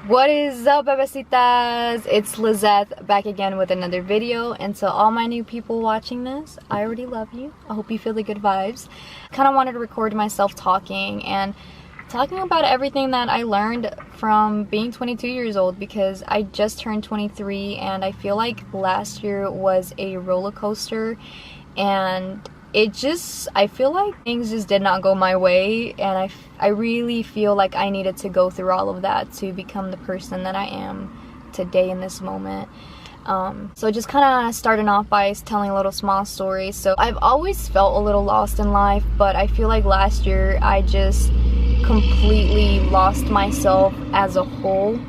What is up, Bebesitas? It's Lizette back again with another video. And to all my new people watching this, I already love you. I hope you feel the good vibes. Kind of wanted to record myself talking about everything that I learned from being 22 years old, because I just turned 23 and I feel like last year was a roller coaster, and I feel like things just did not go my way, and I really feel like I needed to go through all of that to become the person that I am today in this moment. So just kind of starting off by telling a little small story. So I've always felt a little lost in life, but I feel like last year I just completely lost myself as a whole.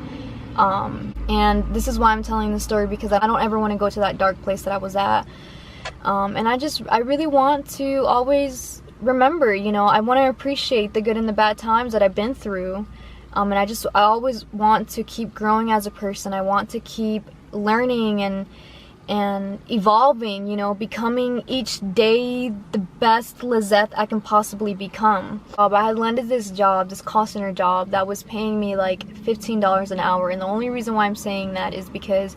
And this is why I'm telling this story, because I don't ever want to go to that dark place that I was at. And I really want to always remember, I want to appreciate the good and the bad times that I've been through. And I always want to keep growing as a person. I want to keep learning and evolving, becoming each day the best Lizette I can possibly become. I had landed this call center job that was paying me like $15 an hour. And the only reason why I'm saying that is because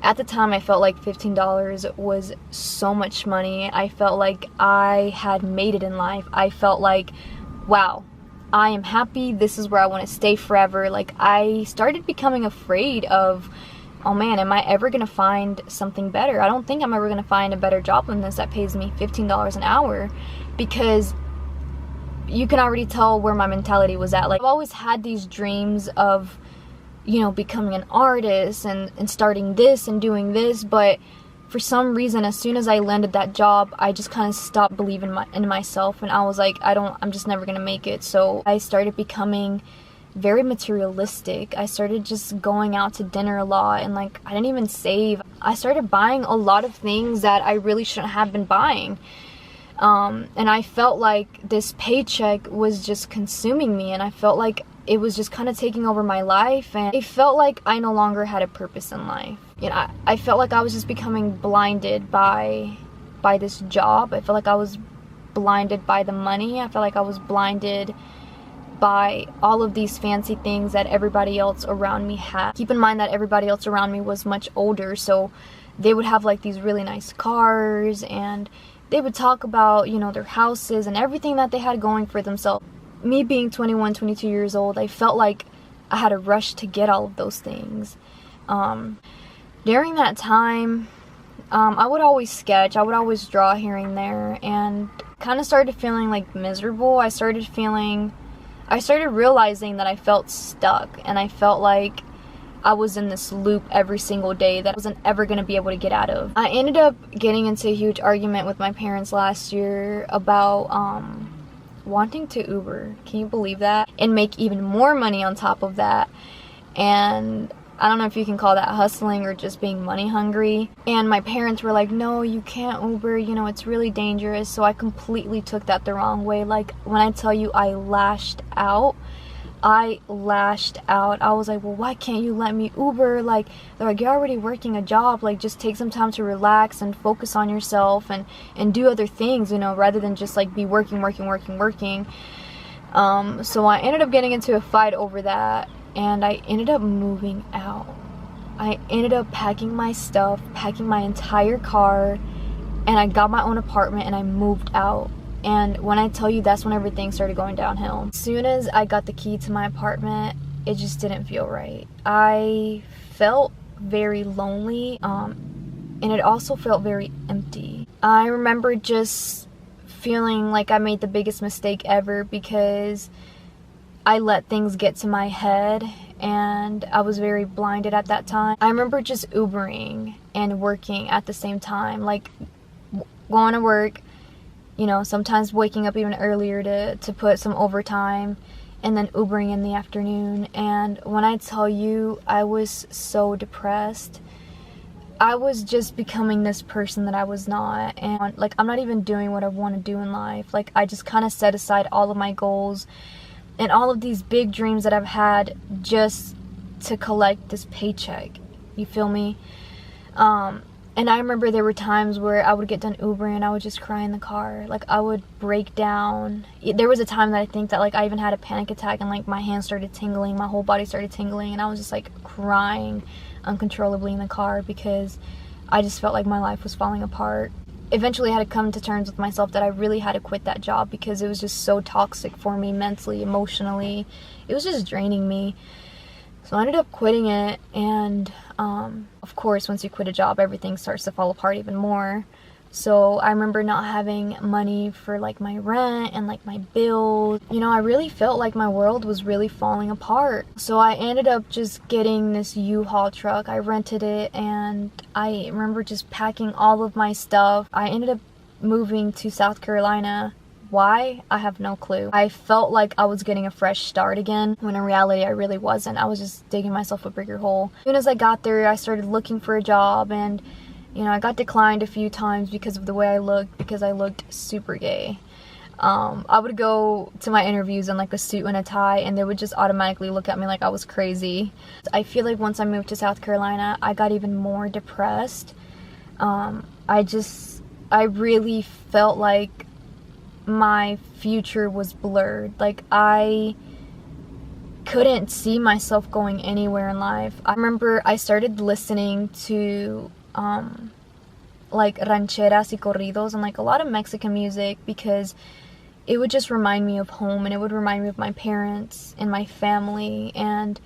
at the time I felt like $15 was so much money. I felt like I had made it in life. I felt like, wow, I am happy. This is where I want to stay forever. Like, I started becoming afraid of, oh man, am I ever going to find something better? I don't think I'm ever going to find a better job than this that pays me $15 an hour, because you can already tell where my mentality was at. Like, I've always had these dreams of, becoming an artist and starting this and doing this, but for some reason, as soon as I landed that job, I just kind of stopped believing in myself, and I was like, I'm just never gonna make it. So I started becoming very materialistic. I started just going out to dinner a lot, and I didn't even save. I started buying a lot of things that I really shouldn't have been buying. And I felt like this paycheck was just consuming me, and I felt like it was just kind of taking over my life, and it felt like I no longer had a purpose in life. I felt like I was just becoming blinded by this job. I felt like I was blinded by the money. I felt like I was blinded by all of these fancy things that everybody else around me had. Keep in mind that everybody else around me was much older, so they would have like these really nice cars, and they would talk about, their houses and everything that they had going for themselves. Me being 21, 22 years old, I felt like I had a rush to get all of those things. During that time, I would always sketch, I would always draw here and there, and kind of started feeling like miserable. I started realizing that I felt stuck, and I felt like I was in this loop every single day that I wasn't ever going to be able to get out of. I ended up getting into a huge argument with my parents last year about wanting to Uber. Can you believe that? And make even more money on top of that. And I don't know if you can call that hustling or just being money hungry. And my parents were like, no, you can't Uber, it's really dangerous. So I completely took that the wrong way. Like, when I tell you I lashed out. I was like, well, why can't you let me Uber? They're like, you're already working a job. Just take some time to relax and focus on yourself and do other things, rather than just be working. So I ended up getting into a fight over that, and I ended up moving out. I ended up packing my stuff, packing my entire car, and I got my own apartment, and I moved out. And when I tell you, that's when everything started going downhill. As soon as I got the key to my apartment, it just didn't feel right. I felt very lonely, and it also felt very empty. I remember just feeling like I made the biggest mistake ever, because I let things get to my head, and I was very blinded at that time. I remember just Ubering and working at the same time, going to work, sometimes waking up even earlier to put some overtime, and then Ubering in the afternoon. And when I tell you, I was so depressed. I was just becoming this person that I was not, and I'm not even doing what I want to do in life. I just kind of set aside all of my goals and all of these big dreams that I've had just to collect this paycheck. You feel me? And I remember there were times where I would get done Ubering and I would just cry in the car. Like, I would break down. There was a time that I think that, like, I even had a panic attack and, like, my hands started tingling, my whole body started tingling, and I was just, like, crying uncontrollably in the car because I just felt like my life was falling apart. Eventually, I had to come to terms with myself that I really had to quit that job because it was just so toxic for me mentally, emotionally. It was just draining me. So I ended up quitting it, and of course, once you quit a job, everything starts to fall apart even more. So I remember not having money for, like, my rent and, like, my bills. You know, I really felt like my world was really falling apart. So I ended up just getting this U-Haul truck. I rented it, and I remember just packing all of my stuff. I ended up moving to South Carolina. Why? I have no clue. I felt like I was getting a fresh start again, when in reality I really wasn't. I was just digging myself a bigger hole. As soon as I got there, I started looking for a job, and you know, I got declined a few times because of the way I looked, because I looked super gay. I would go to my interviews in, like, a suit and a tie, and they would just automatically look at me like I was crazy. I feel like once I moved to South Carolina, I got even more depressed. I really felt like my future was blurred. Like, I couldn't see myself going anywhere in life. I remember I started listening to like rancheras y corridos and, like, a lot of Mexican music because it would just remind me of home, and it would remind me of my parents and my family. And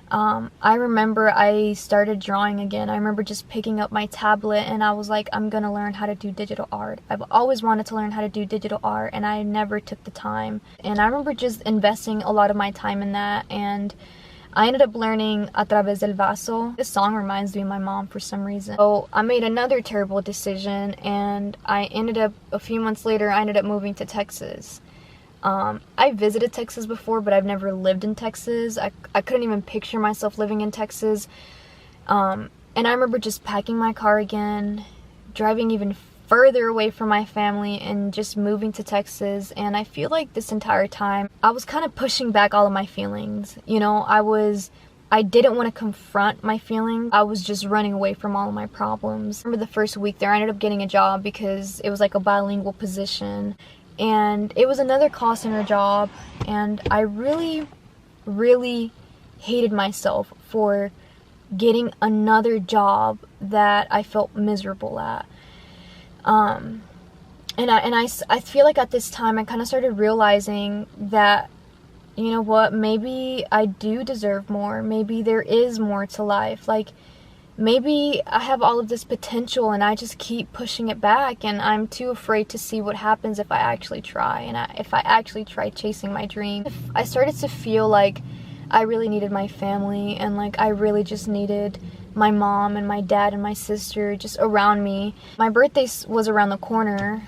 I remember I started drawing again. I remember just picking up my tablet, and I was like, I'm gonna learn how to do digital art. I've always wanted to learn how to do digital art, and I never took the time. And I remember just investing a lot of my time in that, and I ended up learning A Través del Vaso. This song reminds me of my mom for some reason. So I made another terrible decision, and a few months later, I ended up moving to Texas. I visited Texas before, but I've never lived in Texas. I couldn't even picture myself living in Texas. And I remember just packing my car again, driving even further away from my family, and just moving to Texas. And I feel like this entire time, I was kind of pushing back all of my feelings. You know, I didn't want to confront my feelings. I was just running away from all of my problems. I remember the first week there, I ended up getting a job because it was like a bilingual position. And it was another call center job, and I really, really hated myself for getting another job that I felt miserable at. And I feel like at this time I kind of started realizing that, you know what, maybe I do deserve more. Maybe there is more to life. Like, maybe I have all of this potential and I just keep pushing it back, and I'm too afraid to see what happens if I actually try, and if I actually try chasing my dream. I started to feel like I really needed my family, and like I really just needed my mom and my dad and my sister just around me. My birthday was around the corner,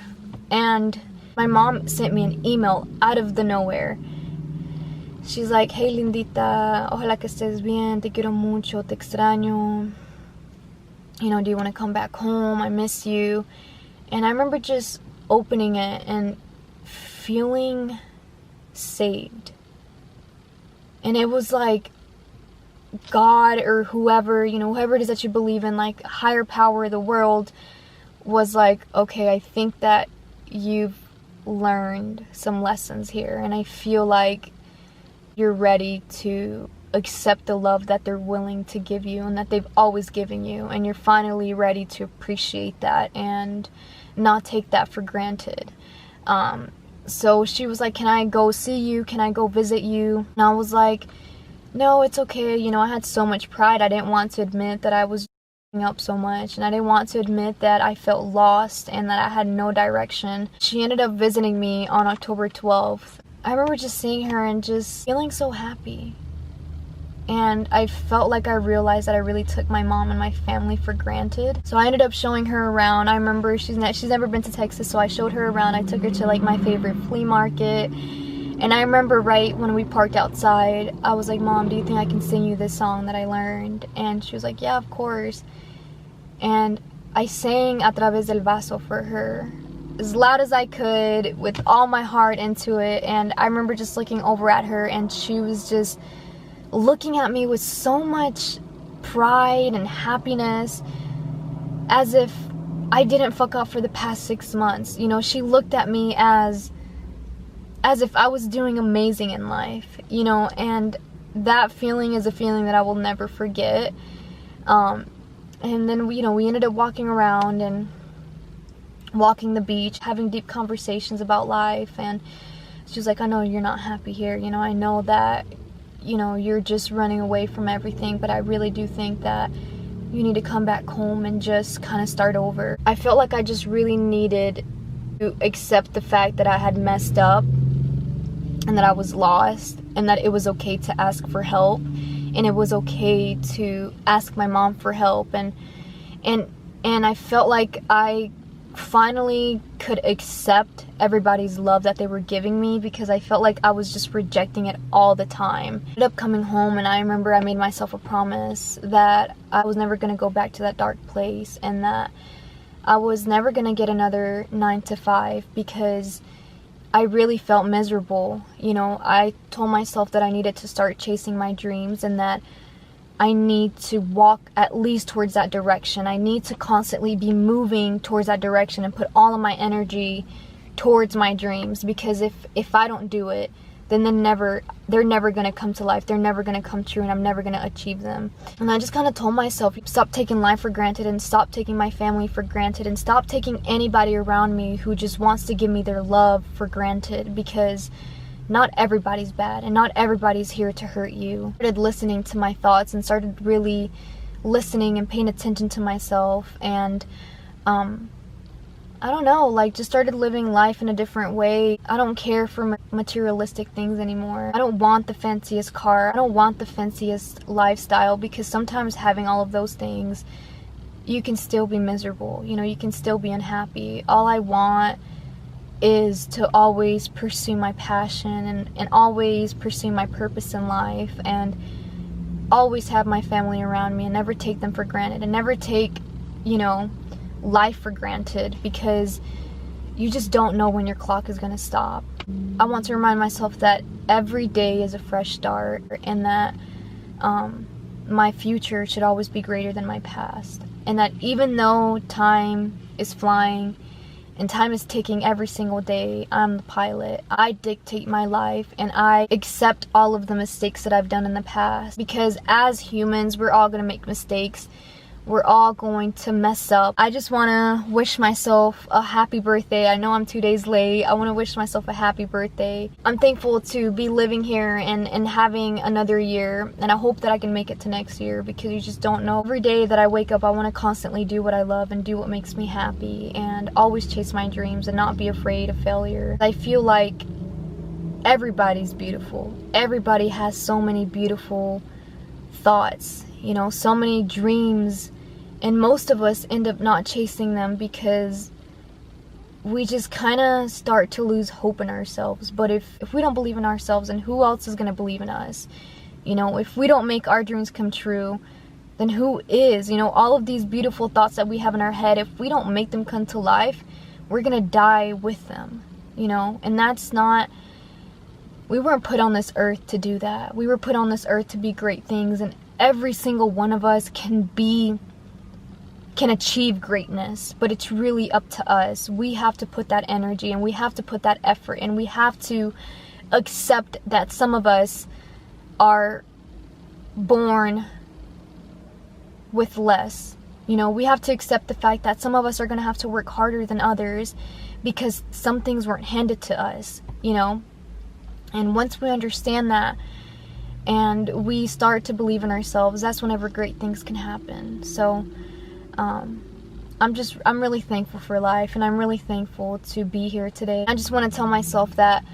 and my mom sent me an email out of the nowhere. She's like, hey Lindita, ojalá que estés bien, te quiero mucho, te extraño. You know, do you want to come back home? I miss you. And I remember just opening it and feeling saved. And it was like God or whoever, you know, whoever it is that you believe in, like higher power, the world, was like, okay, I think that you've learned some lessons here, and I feel like you're ready to accept the love that they're willing to give you and that they've always given you, and you're finally ready to appreciate that and not take that for granted. So she was like, can I go see you? Can I go visit you? And I was like, no, it's okay. You know, I had so much pride. I didn't want to admit that I was up so much, and I didn't want to admit that I felt lost and that I had no direction. She ended up visiting me on October 12th. I remember just seeing her and just feeling so happy. And I felt like I realized that I really took my mom and my family for granted. So I ended up showing her around. I remember she's never been to Texas, so I showed her around. I took her to like my favorite flea market. And I remember right when we parked outside, I was like, Mom, do you think I can sing you this song that I learned? And she was like, yeah, of course. And I sang A Través del Vaso for her as loud as I could, with all my heart into it. And I remember just looking over at her, and she was just looking at me with so much pride and happiness. as if I didn't fuck up for the past 6 months. You know, she looked at me as if I was doing amazing in life, you know, and that feeling is a feeling that I will never forget. And then, you know, we ended up walking around and walking the beach, having deep conversations about life, and she was like, I know you're not happy here, you know, I know that, you know, you're just running away from everything, but I really do think that you need to come back home and just kind of start over. I felt like I just really needed to accept the fact that I had messed up and that I was lost, and that it was okay to ask for help, and it was okay to ask my mom for help, and I felt like I finally could accept everybody's love that they were giving me, because I felt like I was just rejecting it all the time. I ended up coming home, and I remember I made myself a promise that I was never going to go back to that dark place, and that I was never going to get another 9 to 5, because I really felt miserable. You know, I told myself that I needed to start chasing my dreams, and that I need to walk at least towards that direction. I need to constantly be moving towards that direction and put all of my energy towards my dreams, because if I don't do it, then they're never going to come to life. They're never going to come true, and I'm never going to achieve them. And I just kind of told myself, stop taking life for granted, and stop taking my family for granted, and stop taking anybody around me who just wants to give me their love for granted, because not everybody's bad, and not everybody's here to hurt you. I started listening to my thoughts, and started really listening and paying attention to myself, and I don't know, like, just started living life in a different way. I don't care for materialistic things anymore. I don't want the fanciest car. I don't want the fanciest lifestyle, because sometimes having all of those things, you can still be miserable. You know, you can still be unhappy. All I want is to always pursue my passion, and always pursue my purpose in life, and always have my family around me, and never take them for granted, and never take, you know, life for granted, because you just don't know when your clock is going to stop. I want to remind myself that every day is a fresh start, and that my future should always be greater than my past, and that even though time is flying and time is ticking every single day, I'm the pilot. I dictate my life, and I accept all of the mistakes that I've done in the past, because as humans, we're all going to make mistakes. We're all going to mess up. I just want to wish myself a happy birthday. I know I'm 2 days late. I want to wish myself a happy birthday. I'm thankful to be living here and having another year, and I hope that I can make it to next year, because you just don't know. Every day that I wake up, I want to constantly do what I love and do what makes me happy, and always chase my dreams and not be afraid of failure. I feel like everybody's beautiful. Everybody has so many beautiful thoughts, you know, so many dreams, and most of us end up not chasing them because we just kind of start to lose hope in ourselves. But if we don't believe in ourselves, then who else is going to believe in us? You know, if we don't make our dreams come true, then who is? You know, all of these beautiful thoughts that we have in our head, if we don't make them come to life, we're going to die with them, you know, and that's not. We weren't put on this earth to do that. We were put on this earth to be great things, and every single one of us can achieve greatness, but it's really up to us. We have to put that energy, and we have to put that effort, and we have to accept that some of us are born with less. You know, we have to accept the fact that some of us are going to have to work harder than others, because some things weren't handed to us, you know. And once we understand that, and we start to believe in ourselves, that's whenever great things can happen. So I'm really thankful for life, and I'm really thankful to be here today. I just want to tell myself that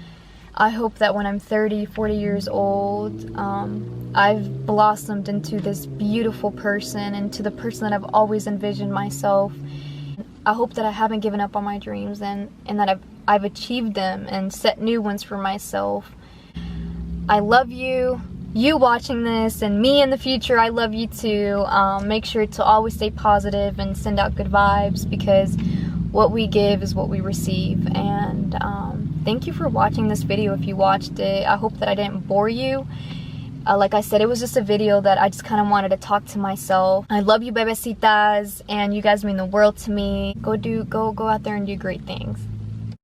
I hope that when I'm 30, 40 years old, I've blossomed into this beautiful person, into the person that I've always envisioned myself. I hope that I haven't given up on my dreams, and that I've achieved them and set new ones for myself. I love you. You watching this, and me in the future, I love you too. Make sure to always stay positive and send out good vibes, because what we give is what we receive. And thank you for watching this video if you watched it. I hope that I didn't bore you, Like I said, it was just a video that I just kind of wanted to talk to myself. I love you, bebesitas, and you guys mean the world to me. Go out there and do great things.